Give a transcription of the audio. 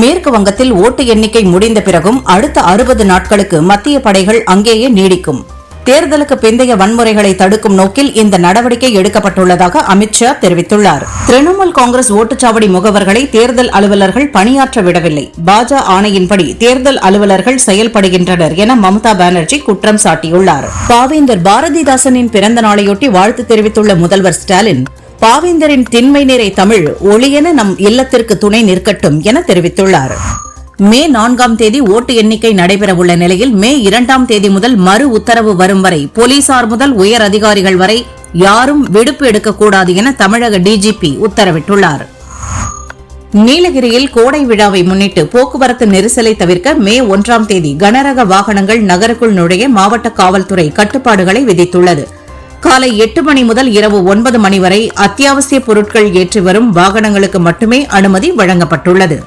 மேற்கு வங்கத்தில் ஓட்டு எண்ணிக்கை முடிந்த பிறகும் அடுத்த 60 நாட்களுக்கு மத்திய படைகள் அங்கேயே நீடிக்கும். தேர்தலுக்கு பிந்தைய வன்முறைகளை தடுக்கும் நோக்கில் இந்த நடவடிக்கை எடுக்கப்பட்டுள்ளதாக அமித்ஷா தெரிவித்துள்ளார். திரிணாமுல் காங்கிரஸ் ஓட்டுச்சாவடி முகவர்களை தேர்தல் அலுவலர்கள் பணியாற்ற விடவில்லை. பாஜ ஆணையின்படி தேர்தல் அலுவலர்கள் செயல்படுகின்றனர் என மம்தா பானர்ஜி குற்றம் சாட்டியுள்ளார். பாவேந்தர் பாரதிதாசனின் பிறந்த நாளையொட்டி வாழ்த்து தெரிவித்துள்ள முதல்வர் ஸ்டாலின், பாவேந்தரின் திண்மை நிறை தமிழ் ஒளியென நம் இல்லத்திற்கு துணை நிற்கட்டும் என தெரிவித்துள்ளார். மே 4ஆம் தேதி ஓட்டு எண்ணிக்கை நடைபெறவுள்ள நிலையில் மே 2ஆம் தேதி முதல் மறு உத்தரவு வரும் வரை போலீசார் முதல் உயர் அதிகாரிகள் வரை யாரும் விடுப்பு எடுக்கக்கூடாது என தமிழக டிஜிபி உத்தரவிட்டுள்ளார். நீலகிரியில் கோடை விழாவை முன்னிட்டு போக்குவரத்து நெரிசலை தவிர்க்க மே 1ஆம் தேதி கனரக வாகனங்கள் நகருக்குள் நுழைய மாவட்ட காவல்துறை கட்டுப்பாடுகளை விதித்துள்ளது. காலை 8 மணி முதல் இரவு 9 மணி வரை அத்தியாவசிய பொருட்கள் ஏற்றி வரும் வாகனங்களுக்கு மட்டுமே அனுமதி வழங்கப்பட்டுள்ளது.